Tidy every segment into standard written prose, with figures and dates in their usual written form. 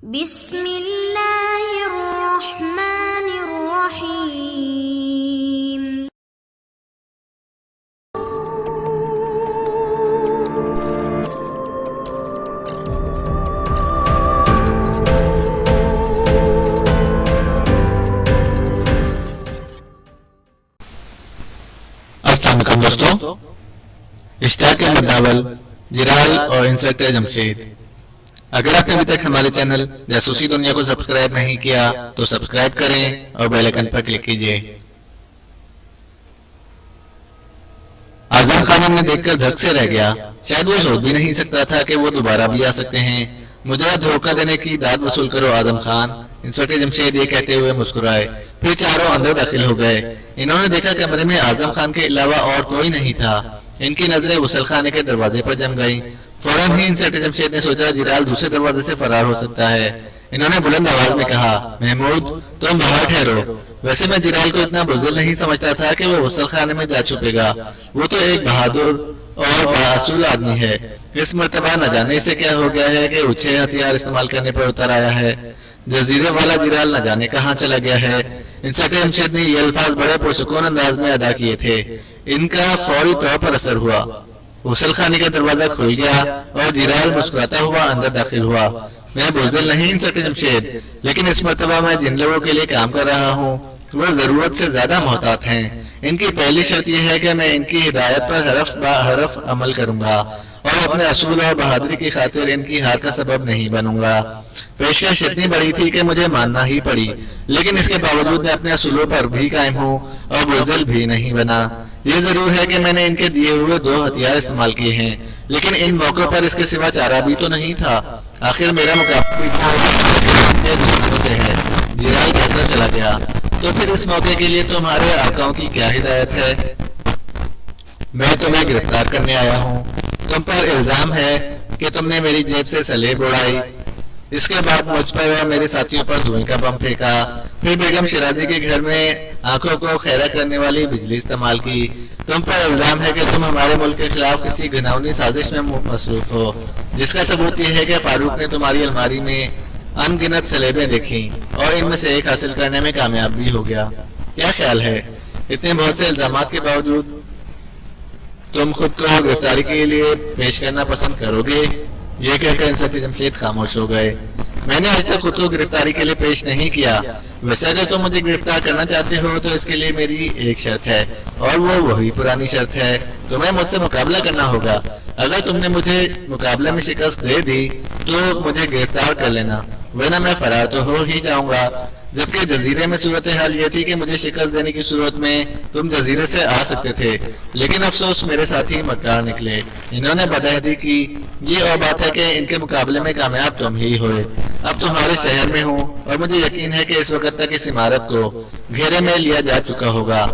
بسم اللہ الرحمن الرحیم۔ السلام علیکم دوستوں، اشتاق احمد ناول، جرال اور انسپکٹر جمشید۔ اگر آپ نے ابھی تک ہمارے چینل جاسوسی دنیا کو سبسکرائب نہیں کیا تو سبسکرائب کریں اور بیل آئیکن پر کلک کیجیے۔ اعظم خان نے دیکھ کر دھک سے رہ گیا، شاید وہ سوچ بھی نہیں سکتا تھا کہ وہ دوبارہ بھی آ سکتے ہیں۔ مجھے دھوکہ دینے کی داد وصول کرو اعظم خان، انسپکٹر جمشید یہ کہتے ہوئے مسکرائے، پھر چاروں اندر داخل ہو گئے۔ انہوں نے دیکھا کمرے میں اعظم خان کے علاوہ اور کوئی نہیں تھا۔ ان کی نظریں غسل خانے کے دروازے پر جم گئیں۔ فوراً ہی انسپکٹر جمشید نے سوچا جرال دوسرے دروازے سے فرار ہو سکتا ہے۔ انہوں نے بلند آواز میں کہا، محمود تم باہر ٹھہرو۔ ویسے میں جرال کو اتنا بزدل نہیں سمجھتا تھا کہ وہ غسل خانے میں جا چھپے گا۔ وہ تو ایک بہادر اور بااصول آدمی ہے۔ اس مرتبہ نہ جانے سے کیا ہو گیا ہے کہ اچھے ہتھیار استعمال کرنے پر اتر آیا ہے۔ جزیرے والا جرال نہ جانے کہاں چلا گیا ہے۔ انسپکٹر جمشید نے یہ الفاظ بڑے پرسکون انداز میں ادا کیے تھے۔ ان کا فوری طور پر اثر ہوا۔ غسل خانے کا دروازہ کھل گیا اور جرال مسکراتا ہوا اندر داخل ہوا۔ میں بزدل نہیں انسپکٹر جمشید، لیکن اس مرتبہ میں جن لوگوں کے لیے کام کر رہا ہوں وہ ضرورت سے زیادہ محتاط ہیں۔ ان کی پہلی شرط یہ ہے کہ میں ان کی ہدایت پر حرف بہ حرف عمل کروں گا اور اپنے اصول اور بہادری کی خاطر ان کی ہار کا سبب نہیں بنوں گا۔ پیشکش اتنی بڑی تھی کہ مجھے ماننا ہی پڑی، لیکن اس کے باوجود میں اپنے اصولوں پر بھی قائم ہوں اور بزدل بھی نہیں بنا۔ یہ ضرور ہے کہ میں نے ان کے دیے ہوئے 2 ہتھیار استعمال کیے ہیں، لیکن ان موقعوں پر اس کے سوا چارہ بھی تو نہیں تھا۔ آخر میرا مقابلہ دشمنوں سے ہے۔ جرال کہتا چلا گیا، تو پھر اس موقع کے لیے تمہارے آقاؤں کی کیا ہدایت ہے؟ میں تمہیں گرفتار کرنے آیا ہوں۔ تم پر الزام ہے کہ تم نے میری جیب سے سلیب اڑائی، اس کے بعد مجھ پر اور میرے ساتھیوں پر دھوئیں کا بم پھینکا، پھر بیگم شیرازی کے گھر میں آنکھوں کو خیرہ کرنے والی بجلی استعمال کی۔ تم پر الزام ہے کہ تم ہمارے ملک کے خلاف کسی گھناؤنی سازش میں مصروف ہو، جس کا ثبوت یہ ہے کہ فاروق نے تمہاری الماری میں ان گنت سلیبیں دیکھیں اور ان میں سے ایک حاصل کرنے میں کامیاب بھی ہو گیا۔ کیا خیال ہے، اتنے بہت سے الزامات کے باوجود تم خود کو گرفتاری کے لیے پیش کرنا پسند کرو گے؟ یہ کہہ کر انسپکٹر جمشید خاموش ہو گئے۔ میں نے آج تک خود کو گرفتاری کے لیے پیش نہیں کیا۔ ویسے اگر تم مجھے گرفتار کرنا چاہتے ہو تو اس کے لیے میری ایک شرط ہے، اور وہ وہی پرانی شرط ہے، تمہیں مجھ سے مقابلہ کرنا ہوگا۔ اگر تم نے مجھے مقابلے میں شکست دے دی تو مجھے گرفتار کر لینا، ورنہ میں فرار تو ہو ہی جاؤں گا۔ جبکہ جزیرے میں صورتحال یہ تھی کہ مجھے شکست دینے کی صورت میں تم جزیرے سے آ سکتے تھے، لیکن افسوس میرے ساتھی مکار نکلے۔ انہوں نے بدعہدی کی۔ یہ اور بات ہے کہ ان کے مقابلے میں کامیاب تم ہی ہوئے۔ اب تمہارے شہر میں ہوں اور مجھے یقین ہے کہ اس وقت تک اس عمارت کو گھیرے میں لیا جا چکا ہوگا،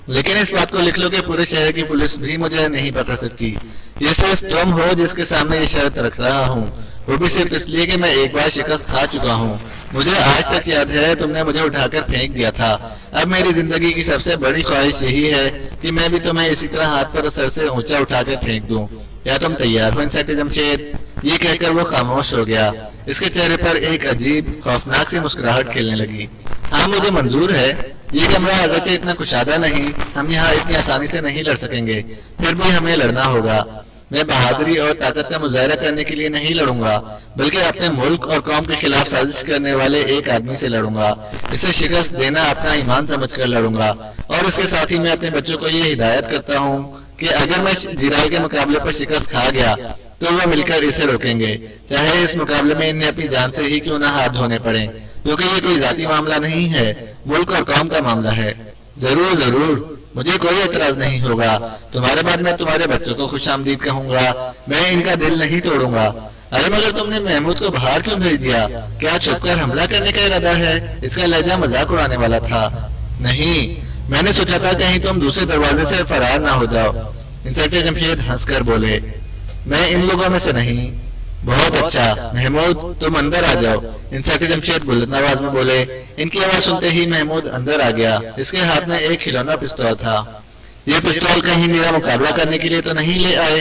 لیکن اس بات کو لکھ لو کہ پورے شہر کی پولیس بھی مجھے نہیں پکڑ سکتی۔ یہ صرف تم ہو جس کے سامنے یہ شرط رکھ رہا ہوں، وہ بھی صرف اس لیے کہ میں ایک بار شکست کھا چکا ہوں۔ مجھے آج تک یاد ہے تم نے مجھے اٹھا کر پھینک دیا تھا۔ اب میری زندگی کی سب سے بڑی خواہش یہی ہے کہ میں بھی تمہیں اسی طرح ہاتھ پر سر سے اونچا اٹھا کر پھینک دوں۔ کیا تم تیار ہو انسپکٹر جمشید؟ یہ کہہ کر وہ خاموش ہو گیا۔ اس کے چہرے پر ایک عجیب خوفناک سی مسکراہٹ کھیلنے لگی۔ ہاں مجھے منظور ہے۔ یہ کمرہ اگرچہ اتنا کشادہ نہیں، ہم یہاں اتنی آسانی سے نہیں لڑ سکیں گے، پھر بھی ہمیں لڑنا ہوگا۔ میں بہادری اور طاقت کا مظاہرہ کرنے کے لیے نہیں لڑوں گا، بلکہ اپنے ملک اور قوم کے خلاف سازش کرنے والے ایک آدمی سے لڑوں گا۔ اسے شکست دینا اپنا ایمان سمجھ کر لڑوں گا، اور اس کے ساتھ ہی میں اپنے بچوں کو یہ ہدایت کرتا ہوں کہ اگر میں جرال کے مقابلے پر شکست کھا گیا تو وہ مل کر اسے روکیں گے، چاہے اس مقابلے میں انہیں اپنی جان سے ہی کیوں نہ ہاتھ دھونے پڑیں، کیونکہ یہ کوئی ذاتی معاملہ نہیں ہے، ملک اور قوم کا معاملہ ہے۔ ضرور ضرور، مجھے کوئی اعتراض نہیں ہوگا۔ تمہارے بعد میں تمہارے بچوں کو خوش آمدید کہوں گا، میں ان کا دل نہیں توڑوں گا۔ ارے مگر تم نے محمود کو باہر کیوں بھیج دیا؟ کیا چھپ کر حملہ کرنے کا ارادہ ہے؟ اس کا لہجہ مذاق اڑانے والا تھا۔ نہیں، میں نے سوچا تھا کہیں تم دوسرے دروازے سے فرار نہ ہو جاؤ۔ انسپکٹر جمشید ہنس کر بولے، میں ان لوگوں میں سے نہیں۔ بہت اچھا محمود، تم اندر آ جاؤ، انسپکٹر جمشید بلند آواز میں بولے۔ ان کی آواز سنتے ہی محمود اندر آ گیا۔ اس کے ہاتھ میں ایک کھلونا پستول تھا۔ یہ پستول کہیں میرا مقابلہ کرنے کے لیے تو نہیں لے آئے؟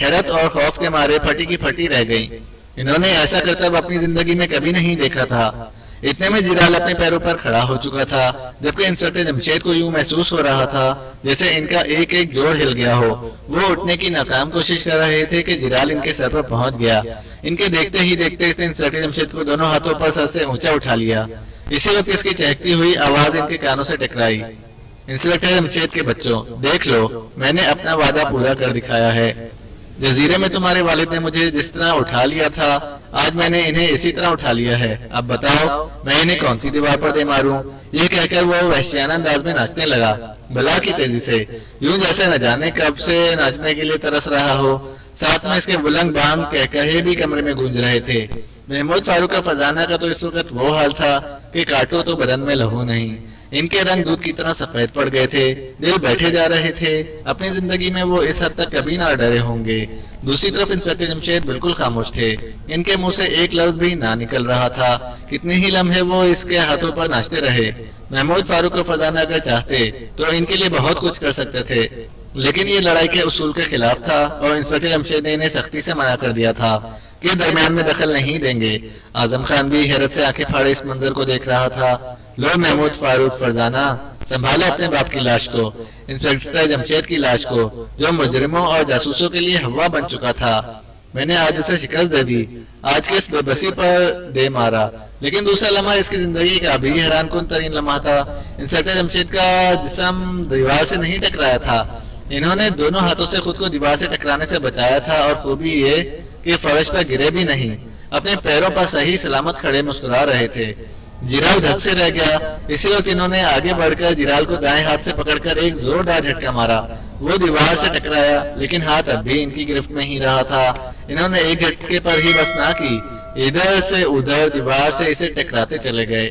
حیرت اور خوف کے مارے پھٹی کی پھٹی رہ گئی. انہوں نے ایسا کرتب اپنی زندگی میں کبھی نہیں دیکھا تھا. اتنے میں جیرال اپنے پیروں پر کھڑا ہو چکا تھا، جبکہ انسپکٹر جمشید کو یوں محسوس ہو رہا تھا جیسے ان کا ایک ایک جوڑ ہل گیا ہو. وہ اٹھنے کی ناکام کوشش کر رہے تھے کہ جیرال ان کے سر پر پہنچ گیا. ان کے دیکھتے ہی دیکھتے اس نے انسپکٹر جمشید کو دونوں ہاتھوں پر سر سے اونچا اٹھا لیا. اسی وقت اس کی چہکتی ہوئی آواز ان کے کانوں سے ٹکرائی. انسپکٹر جمشید کے بچوں، دیکھ لو، میں نے اپنا وعدہ پورا کر دکھایا ہے. جزیرے میں تمہارے والد نے مجھے جس طرح اٹھا لیا تھا، آج میں نے انہیں اسی طرح اٹھا لیا ہے. اب بتاؤ میں انہیں کون سی دیوار پر دے ماروں؟ یہ کہہ کر وہ وحشیانہ انداز میں ناچنے لگا، بلا کی تیزی سے، یوں جیسے نہ جانے کب سے ناچنے کے لیے ترس رہا ہو. ساتھ میں اس کے بلند بام کہے بھی کمرے میں گونج رہے تھے. محمود فاروق اور فرزانہ کا تو اس وقت وہ حال تھا کہ کاٹو تو بدن میں لہو نہیں. ان کے رنگ دودھ کی طرح سفید پڑ گئے تھے، دل بیٹھے جا رہے تھے. اپنی زندگی میں وہ اس حد تک کبھی نہ ڈرے ہوں گے. دوسری طرف انسپکٹر جمشید بالکل خاموش تھے. ان کے منہ سے ایک لفظ بھی نہ نکل رہا تھا. کتنے ہی لمحے وہ اس کے ہاتھوں پر ناچتے رہے. محمود فاروق اور فرزانہ اگر چاہتے تو ان کے لیے بہت کچھ کر سکتے تھے، لیکن یہ لڑائی کے اصول کے خلاف تھا اور انسپکٹر جمشید نے انہیں سختی سے منع کر دیا تھا کہ درمیان میں دخل نہیں دیں گے. اعظم خان بھی حیرت سے آنکھیں پھاڑے اس منظر کو دیکھ رہا تھا. لو محمود فاروق، فرزانہ، سنبھالو اپنے باپ کی لاش کو، انسپکٹر جمشید کی لاش کو، جو مجرموں اور جاسوسوں کے لیے ہوا بن چکا تھا. میں نے آج اسے شکست دے دی، آج کے اس بے بسی پر دے مارا. لیکن دوسرا لمحہ اس کی زندگی کا بھی حیران کن ترین لمحہ تھا. انسپکٹر جمشید کا جسم دیوار سے نہیں ٹکرایا تھا. انہوں نے دونوں ہاتھوں سے خود کو دیوار سے ٹکرانے سے بچایا تھا، اور خوبی یہ کہ فرش پر گرے بھی نہیں، اپنے پیروں پر صحیح سلامت کھڑے مسکرا رہے تھے. جیرال دھک سے رہ گیا. اسی وقت انہوں نے آگے بڑھ کر جیرال کو دائیں ہاتھ سے پکڑ کر ایک زوردار جھٹکا مارا. وہ دیوار سے ٹکرایا، لیکن ہاتھ اب بھی ان کی گرفت میں ہی رہا تھا. انہوں نے ایک جھٹکے پر ہی بس نہ کی، ادھر سے ادھر دیوار سے اسے ٹکراتے چلے گئے.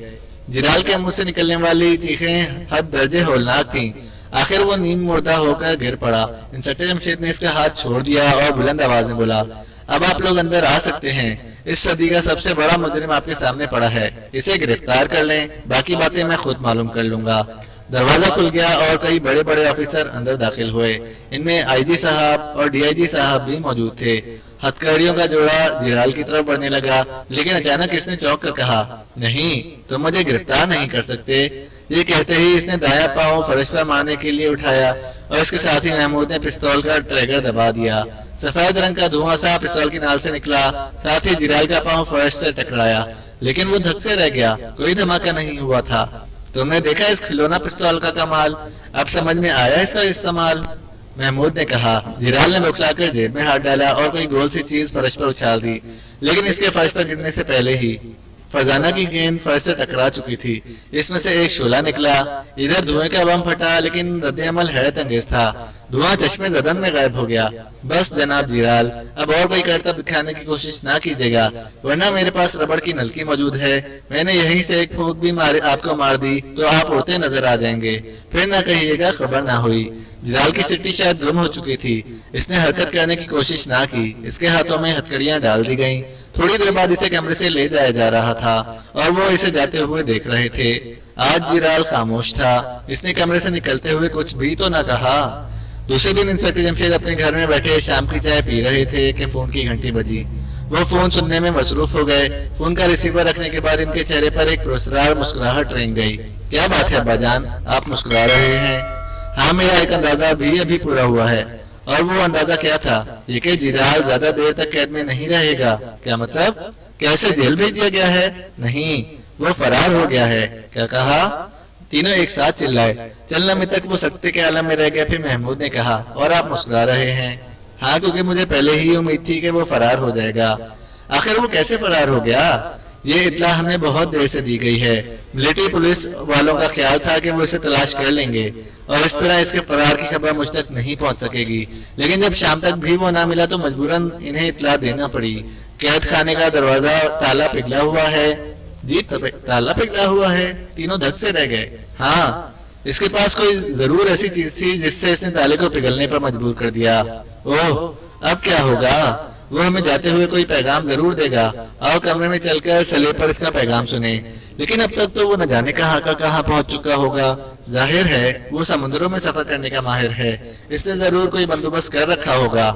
جیرال کے منہ سے نکلنے والی چیخیں حد درجے ہولناک تھیں. آخر وہ نیم مردہ ہو کر گر پڑا. انسپکٹر جمشید نے اس کا ہاتھ چھوڑ دیا اور بلند آواز میں بولا، اب آپ لوگ اندر آ سکتے ہیں. اس صدی کا سب سے بڑا مجرم آپ کے سامنے پڑا ہے، اسے گرفتار کر لیں، باقی باتیں میں خود معلوم کر لوں گا. دروازہ کھل گیا اور کئی بڑے بڑے آفیسر اندر داخل ہوئے. ان میں آئی جی صاحب اور ڈی آئی جی صاحب بھی موجود تھے. ہتھکڑیوں کا جوڑا جیرال کی طرف بڑھنے لگا، لیکن اچانک اس نے چونک کر کہا، نہیں، تم مجھے گرفتار نہیں کر سکتے. یہ کہتے ہی اس نے دایاں پاؤں فرش پر مارنے کے لیے اٹھایا اور اس کے ساتھ ہی محمود نے پستول کا ٹریگر دبا دیا. سفید رنگ کا دھواں سا پستول کی نال سے نکلا، ساتھ ہی جیرال کا پاؤں فرش سے ٹکرایا، لیکن وہ دھک سے رہ گیا. کوئی دھماکہ نہیں ہوا تھا. تم نے دیکھا اس کھلونا پستول کا کمال؟ اب سمجھ میں آیا اس کا استعمال؟ محمود نے کہا. جیرال نے بکھلا کر جیب میں ہاتھ ڈالا اور کوئی گول سی چیز فرش پر اچھال دی، لیکن اس کے فرش پر گرنے سے پہلے ہی فرزانہ کی گیند فرش سے ٹکرا چکی تھی. اس میں سے ایک شعلہ نکلا. ادھر دھوئیں کا بم پھٹا، لیکن رد عمل حیرت انگیز تھا. دھواں چشمے زدن میں غائب ہو گیا. بس جناب جیرال، اب اور کوئی کرتب دکھانے کی کوشش نہ کیجیے گا، ورنہ میرے پاس ربڑ کی نلکی موجود ہے. میں نے یہیں سے ایک پھونک بھی آپ کو مار دی تو آپ اڑتے نظر آ جائیں گے. پھر نہ کہیے گا خبر نہ ہوئی. جیرال کی سٹی شاید گم ہو چکی تھی. اس نے حرکت کرنے کی کوشش نہ کی. اس کے ہاتھوں میں ہتھکڑیاں ڈال دی گئیں. تھوڑی دیر بعد اسے کمرے سے لے جایا جا رہا تھا اور وہ اسے جاتے ہوئے دیکھ رہے تھے. آج جیرال خاموش تھا. اس نے کمرے سے نکلتے ہوئے کچھ بھی تو نہ کہا. دوسرے دن انسپکٹر جمشید اپنے گھر میں بیٹھے شام کی چائے پی رہے تھے کہ فون کی گھنٹی بجی. وہ فون سننے میں مصروف ہو گئے. فون کا ریسیور رکھنے کے بعد ان کے چہرے پر ایک پرسرار مسکراہٹ رنگ گئی. کیا بات ہے ابا جان، آپ مسکرا رہے ہیں؟ ہاں، میرا ایک اندازہ بھی ابھی پورا ہوا ہے. اور وہ اندازہ کیا تھا؟ یہ کہ جیرال زیادہ دیر تک قید میں نہیں رہے گا. کیا مطلب؟ کیسے جیل بھیج دیا گیا ہے؟ نہیں، وہ فرار ہو گیا ہے. کیا کہا؟ تینوں ایک ساتھ چلائے. چلنا میں تک وہ سکتے کے عالم میں رہ گیا. پھر محمود نے کہا، اور آپ مسکرا رہے ہیں؟ ہاں، کیونکہ مجھے پہلے ہی امید تھی کہ وہ فرار ہو جائے گا. آخر وہ کیسے فرار ہو گیا؟ یہ اطلاع ہمیں بہت دیر سے دی گئی ہے. ملٹری پولیس والوں کا خیال تھا کہ وہ اسے تلاش کر لیں گے اور اس طرح اس کے فرار کی خبر مجھ تک نہیں پہنچ سکے گی. لیکن جب شام تک بھی وہ نہ ملا تو مجبوراً انہیں اطلاع دینا پڑی. قید خانے کا دروازہ تالا پگھلا ہوا ہے. جی، تالا پگھلا ہوا ہے. تینوں دھک سے رہ گئے. ہاں، اس کے پاس کوئی ضرور ایسی چیز تھی جس سے اس نے تالے کو پگھلنے پر مجبور کر دیا. اوہ، اب کیا ہوگا؟ وہ ہمیں جاتے ہوئے کوئی پیغام ضرور دے گا. آؤ کمرے میں چل کر سلیب پر اس کا پیغام سنیں. لیکن اب تک تو وہ نہ جانے کہاں پہنچ چکا ہوگا. ظاہر ہے وہ سمندروں میں سفر کرنے کا ماہر ہے. اس نے ضرور کوئی بندوبست کر رکھا ہوگا.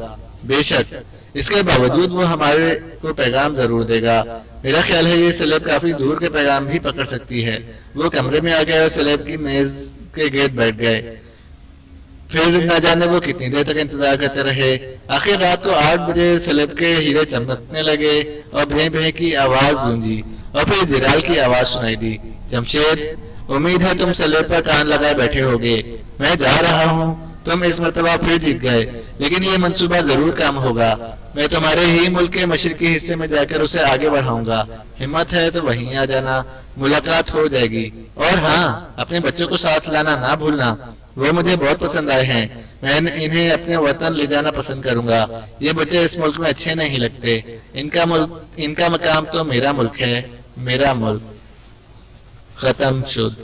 بے شک اس کے باوجود وہ ہمارے کو پیغام ضرور دے گا. میرا خیال ہے یہ سلیب کافی دور کے پیغام بھی پکڑ سکتی ہے. وہ کمرے میں آ گئے اور سلیب کی میز کے گرد بیٹھ گئے. پھر نہ جانے وہ کتنی دیر تک انتظار کرتے رہے. آخر رات کو 8 بجے سلیب کے ہیرے چمکنے لگے اور بھیں بھیں کی آواز گونجی اور پھر جلال کی آواز سنائی دی. جمشید، امید ہے تم سلیب پر کان لگائے بیٹھے ہوگے. میں جا رہا ہوں. تم اس مرتبہ پھر جیت گئے، لیکن یہ منصوبہ ضرور کام ہوگا. میں تمہارے ہی ملک کے مشرقی حصے میں جا کر اسے آگے بڑھاؤں گا. ہمت ہے تو وہیں آ جانا، ملاقات ہو جائے گی. اور ہاں، اپنے بچوں کو ساتھ لانا نہ بھولنا. وہ مجھے بہت پسند آئے ہیں. میں انہیں اپنے وطن لے جانا پسند کروں گا. یہ بچے اس ملک میں اچھے نہیں لگتے. ان کا مقام تو میرا ملک ہے، میرا ملک. ختم شد.